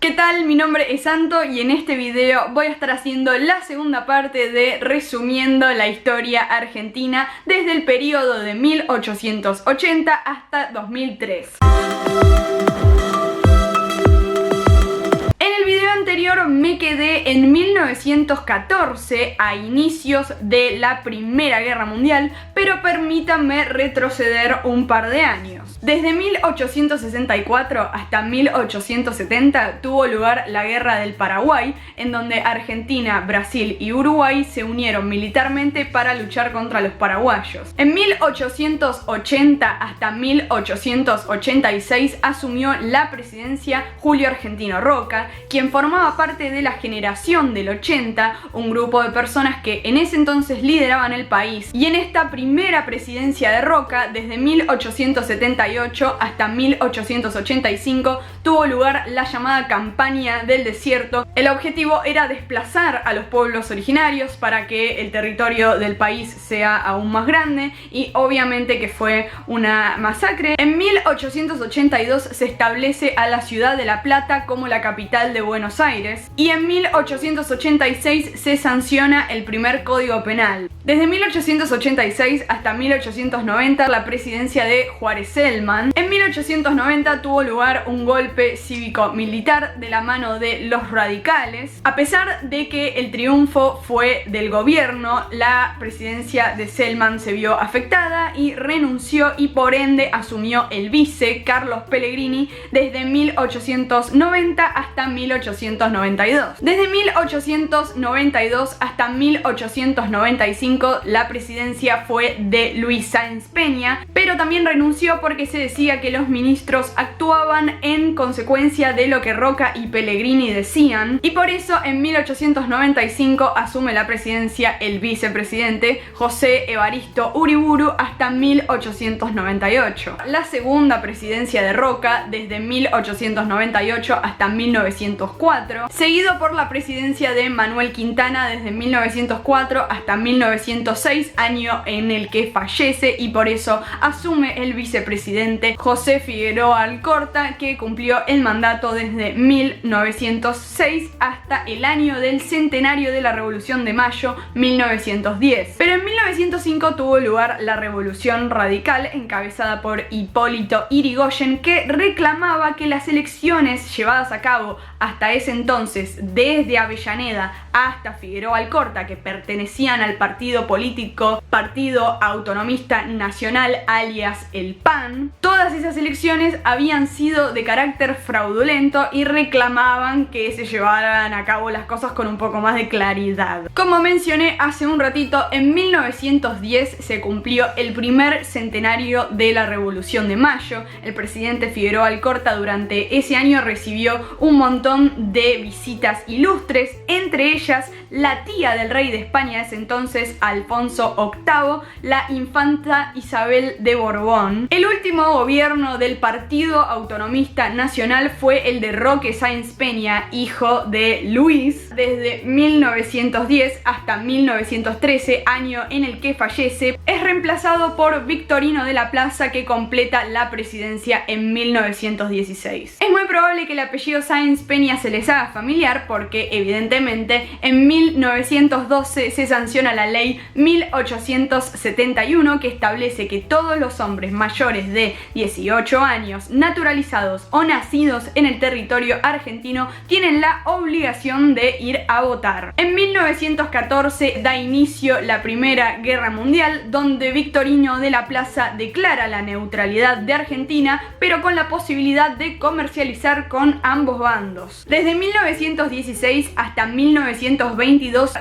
¿Qué tal? Mi nombre es Santo y en este video voy a estar haciendo la segunda parte de resumiendo la historia argentina desde el periodo de 1880 hasta 2003. Me quedé en 1914 a inicios de la Primera Guerra Mundial, pero permítanme retroceder un par de años. Desde 1864 hasta 1870 tuvo lugar la Guerra del Paraguay, en donde Argentina, Brasil y Uruguay se unieron militarmente para luchar contra los paraguayos. En 1880 hasta 1886 asumió la presidencia Julio Argentino Roca, quien formaba parte de la generación del 80, un grupo de personas que en ese entonces lideraban el país. Y en esta primera presidencia de Roca, desde 1878 hasta 1885, tuvo lugar la llamada Campaña del Desierto. El objetivo era desplazar a los pueblos originarios para que el territorio del país sea aún más grande, y obviamente que fue una masacre. En 1882 se establece a la ciudad de La Plata como la capital de Buenos Aires, y en 1886 se sanciona el primer Código Penal. Desde 1886 hasta 1890 la presidencia de Juárez Celman. En 1890 tuvo lugar un golpe cívico-militar de la mano de los radicales. A pesar de que el triunfo fue del gobierno, la presidencia de Celman se vio afectada y renunció, y por ende asumió el vice Carlos Pellegrini desde 1890 hasta 1892. Desde 1892 hasta 1895 la presidencia fue de Luis Sáenz Peña, pero también renunció porque se decía que los ministros actuaban en consecuencia de lo que Roca y Pellegrini decían, y por eso en 1895 asume la presidencia el vicepresidente José Evaristo Uriburu hasta 1898. La segunda presidencia de Roca desde 1898 hasta 1904, seguido por la presidencia de Manuel Quintana desde 1904 hasta 1906, año en el que fallece, y por eso asume el vicepresidente José Figueroa Alcorta, que cumplió el mandato desde 1906 hasta el año del centenario de la Revolución de Mayo, 1910. Pero en 1905 tuvo lugar la Revolución Radical, encabezada por Hipólito Yrigoyen, que reclamaba que las elecciones llevadas a cabo hasta ese entonces, desde Avellaneda hasta Figueroa Alcorta, que pertenecían al partido político Partido Autonomista Nacional, alias el PAN, todas esas elecciones habían sido de carácter fraudulento y reclamaban que se llevaran a cabo las cosas con un poco más de claridad. Como mencioné hace un ratito, en 1910 se cumplió el primer centenario de la Revolución de Mayo. El presidente Figueroa Alcorta durante ese año recibió un montón de visitas ilustres, entre ellas la tía del rey de España de ese entonces, Alfonso VIII, la infanta Isabel de Borbón. El último gobierno del Partido Autonomista Nacional fue el de Roque Sáenz Peña, hijo de Luis, desde 1910 hasta 1913, año en el que fallece. Es reemplazado por Victorino de la Plaza, que completa la presidencia en 1916. Es muy probable que el apellido Sáenz Peña se les haga familiar porque evidentemente en 1912 se sanciona la ley 1871, que establece que todos los hombres mayores de 18 años naturalizados o nacidos en el territorio argentino tienen la obligación de ir a votar. En 1914 da inicio la Primera Guerra Mundial, donde Victorino de la Plaza declara la neutralidad de Argentina, pero con la posibilidad de comercializar con ambos bandos. Desde 1916 hasta 1922,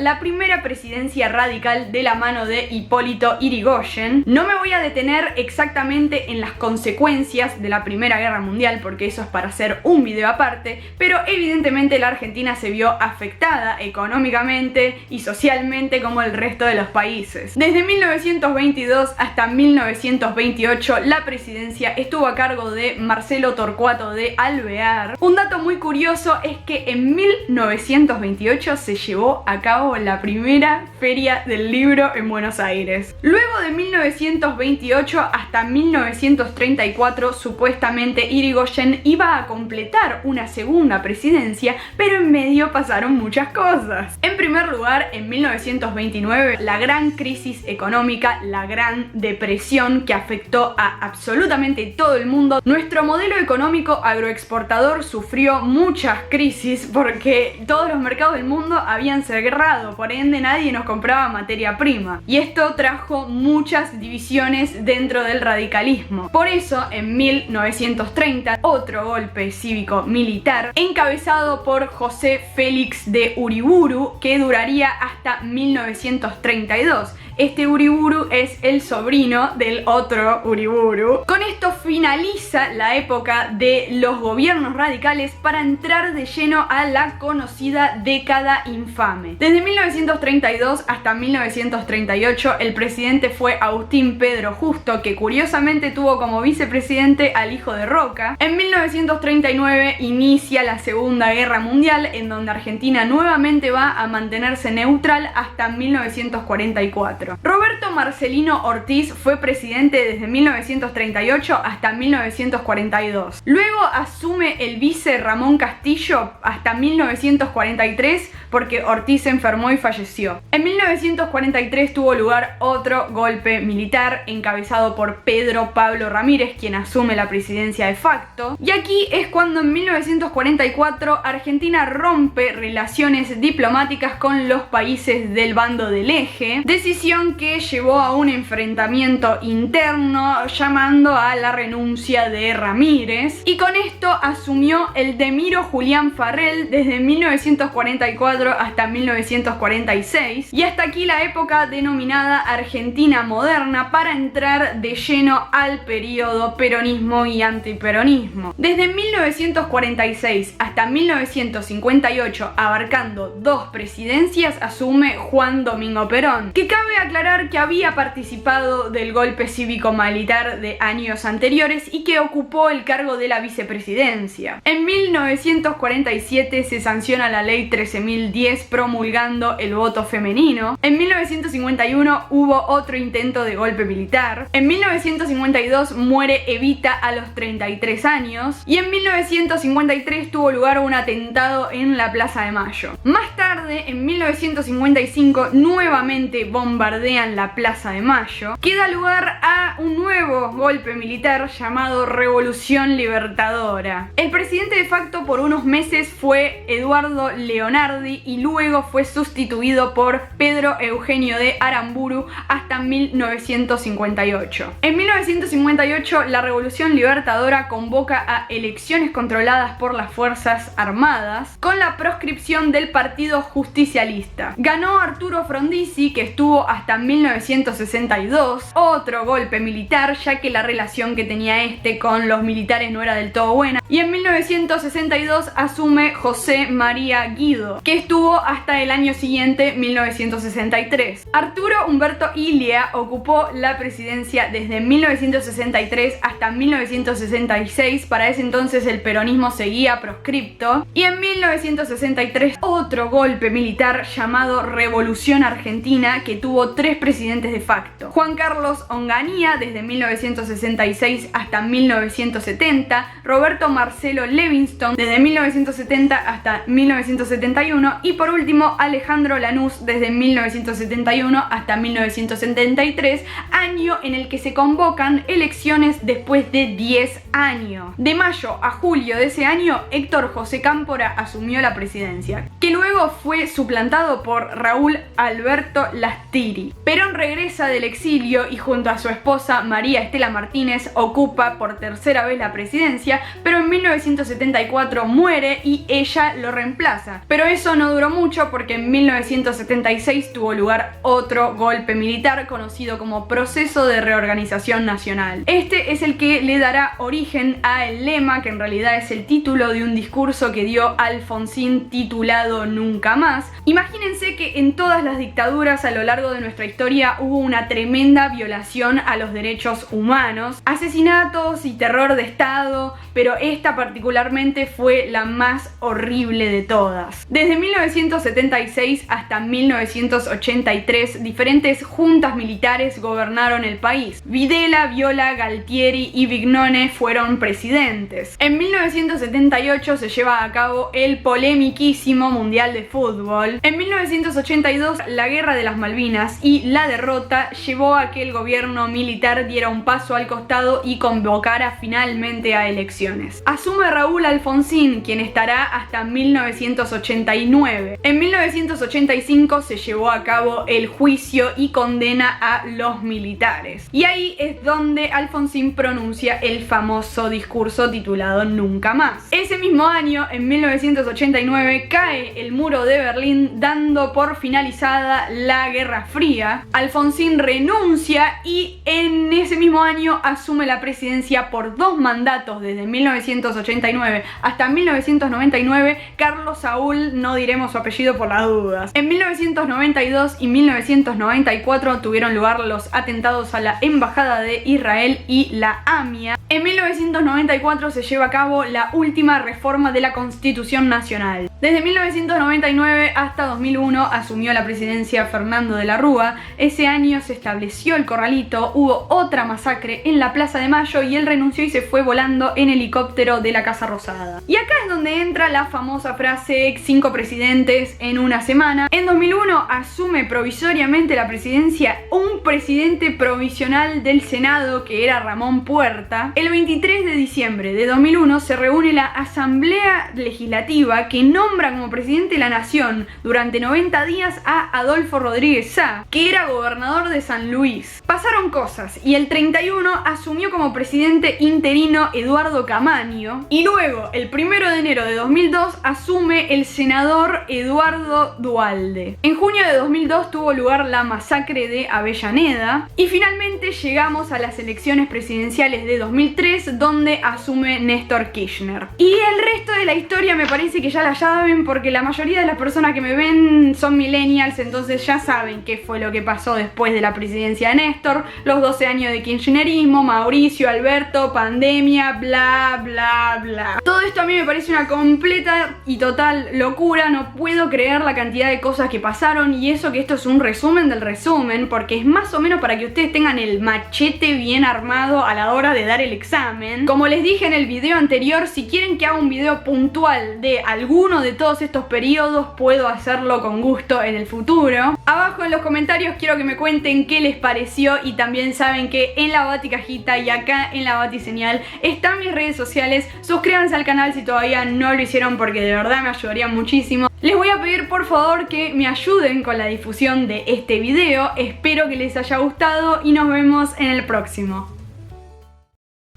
la primera presidencia radical de la mano de Hipólito Yrigoyen. No me voy a detener exactamente en las consecuencias de la Primera Guerra Mundial, porque eso es para hacer un video aparte, pero evidentemente la Argentina se vio afectada económicamente y socialmente como el resto de los países. Desde 1922 hasta 1928, la presidencia estuvo a cargo de Marcelo Torcuato de Alvear. Un dato muy curioso es que en 1928 se llevó a cabo la primera feria del libro en Buenos Aires. Luego de 1928 hasta 1934, supuestamente Irigoyen iba a completar una segunda presidencia, pero en medio pasaron muchas cosas. En primer lugar, en 1929, la gran crisis económica, la Gran Depresión, que afectó a absolutamente todo el mundo. Nuestro modelo económico agroexportador sufrió muchas crisis porque todos los mercados del mundo habían cerrado, por ende nadie nos compraba materia prima. Y esto trajo muchas divisiones dentro del radicalismo. Por eso, en 1930, otro golpe cívico-militar, encabezado por José Félix de Uriburu, que duraría hasta 1932. Este Uriburu es el sobrino del otro Uriburu. Con esto finaliza la época de los gobiernos radicales para entrar de lleno a la conocida década infame. Desde 1932 hasta 1938 el presidente fue Agustín Pedro Justo, que curiosamente tuvo como vicepresidente al hijo de Roca. En 1939 inicia la Segunda Guerra Mundial, en donde Argentina nuevamente va a mantenerse neutral hasta 1944. Roberto Marcelino Ortiz fue presidente desde 1938 hasta 1942. Luego asume el vice Ramón Castillo hasta 1943 porque Ortiz se enfermó y falleció. En 1943 tuvo lugar otro golpe militar encabezado por Pedro Pablo Ramírez, quien asume la presidencia de facto. Y aquí es cuando en 1944 Argentina rompe relaciones diplomáticas con los países del bando del Eje, decisión que llevó a un enfrentamiento interno llamando a la renuncia de Ramírez, y con esto asumió el Demiro Julián Farrell desde 1944 hasta 1946, y hasta aquí la época denominada Argentina moderna, para entrar de lleno al periodo peronismo y antiperonismo. Desde 1946 hasta 1958, abarcando 2 presidencias, asume Juan Domingo Perón, que cabe aclarar que había participado del golpe cívico-militar de años anteriores y que ocupó el cargo de la vicepresidencia. En 1947 se sanciona la ley 13.010 promulgando el voto femenino. En 1951 hubo otro intento de golpe militar. En 1952 muere Evita a los 33 años. Y en 1953 tuvo lugar un atentado en la Plaza de Mayo. Más tarde, en 1955, nuevamente bombardean la Plaza de Mayo, que da lugar a un nuevo golpe militar llamado Revolución Libertadora. El presidente de facto por unos meses fue Eduardo Leonardi y luego fue sustituido por Pedro Eugenio de Aramburu hasta 1958. En 1958 la Revolución Libertadora convoca a elecciones controladas por las Fuerzas Armadas con la proscripción del Partido Justicialista. Ganó Arturo Frondizi, que estuvo hasta 1962, otro golpe militar, ya que la relación que tenía con los militares no era del todo buena, y en 1962 asume José María Guido, que estuvo hasta el año siguiente, 1963. Arturo Humberto Ilia ocupó la presidencia desde 1963 hasta 1966, para ese entonces el peronismo seguía proscripto, y en 1963 otro golpe militar llamado Revolución Argentina, que tuvo 3 presidentes de facto. Juan Carlos Onganía desde 1966 hasta 1970, Roberto Marcelo Levingston desde 1970 hasta 1971 y por último Alejandro Lanús desde 1971 hasta 1973, año en el que se convocan elecciones después de 10 años. De mayo a julio de ese año, Héctor José Cámpora asumió la presidencia, que luego fue suplantado por Raúl Alberto Lastiri. Perón regresa del exilio y junto a su esposa María Estela Martínez ocupa por tercera vez la presidencia, pero en 1974 muere y ella lo reemplaza. Pero eso no duró mucho porque en 1976 tuvo lugar otro golpe militar conocido como Proceso de Reorganización Nacional. Este es el que le dará origen al lema, que en realidad es el título de un discurso que dio Alfonsín titulado Nunca Más. Imagínense que en todas las dictaduras a lo largo de nuestra historia hubo una tremenda violación a los derechos humanos, asesinatos y terror de Estado, pero esta particularmente fue la más horrible de todas. Desde 1976 hasta 1983, diferentes juntas militares gobernaron el país. Videla, Viola, Galtieri y Vignone fueron presidentes. En 1978 se lleva a cabo el polemiquísimo Mundial de Fútbol. En 1982, la Guerra de las Malvinas y la derrota llevó a que el gobierno militar diera un paso al costado y convocara finalmente a elecciones. Asume Raúl Alfonsín, quien estará hasta 1989. En 1985 se llevó a cabo el juicio y condena a los militares. Y ahí es donde Alfonsín pronuncia el famoso discurso titulado Nunca Más. Ese mismo año, en 1989, cae el muro de Berlín, dando por finalizada la Guerra Fría. Alfonsín renuncia y en ese mismo año asume la presidencia por 2 mandatos desde 1989 hasta 1999, Carlos Saúl, no diremos su apellido por las dudas. En 1992 y 1994 tuvieron lugar los atentados a la Embajada de Israel y la AMIA. En 1994 se lleva a cabo la última reforma de la Constitución Nacional. Desde 1999 hasta 2001 asumió la presidencia Fernando de la Rúa. Ese año se estableció el corralito, hubo otra masacre en la Plaza de Mayo y él renunció y se fue volando en helicóptero de la Casa Rosada. Y acá es donde entra la famosa frase 5 presidentes en una semana. En 2001 asume provisoriamente la presidencia un presidente provisional del Senado que era Ramón Puerta. El 23 de diciembre de 2001 se reúne la Asamblea Legislativa que nombra como presidente de la Nación durante 90 días a Adolfo Rodríguez Sá, que era gobernador de San Luis. Pasaron cosas y el 31 asumió como presidente interino Eduardo Camaño y luego el 1 de enero de 2002 asume el senador Eduardo Duhalde. En junio de 2002 tuvo lugar la masacre de Avellaneda y finalmente llegamos a las elecciones presidenciales de 2003 donde asume Néstor Kirchner. Y el resto de la historia me parece que ya la saben porque la mayoría de las personas que me ven son millennials, entonces ya saben qué fue lo que pasó después de la presidencia de Néstor, los 12 años de kirchnerismo, Mauricio, Alberto, pandemia, bla bla bla. Todo esto a mí me parece una completa y total locura, no puedo creer la cantidad de cosas que pasaron y eso que esto es un resumen del resumen porque es más o menos para que ustedes tengan el machete bien armado a la hora de dar el examen. Como les dije en el video anterior, si quieren que haga un video puntual de alguno de todos estos periodos, puedo hacerlo con gusto en el futuro. Abajo en los comentarios quiero que me cuenten qué les pareció y también saben que en la baticajita y acá en la batiseñal están mis redes sociales. Suscríbanse al canal si todavía no lo hicieron porque de verdad me ayudaría muchísimo. Les voy a pedir por favor que me ayuden con la difusión de este video. Espero que les haya gustado y nos vemos en el próximo.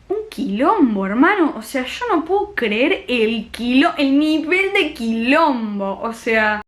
Un quilombo, hermano. O sea, yo no puedo creer el nivel de quilombo. O sea...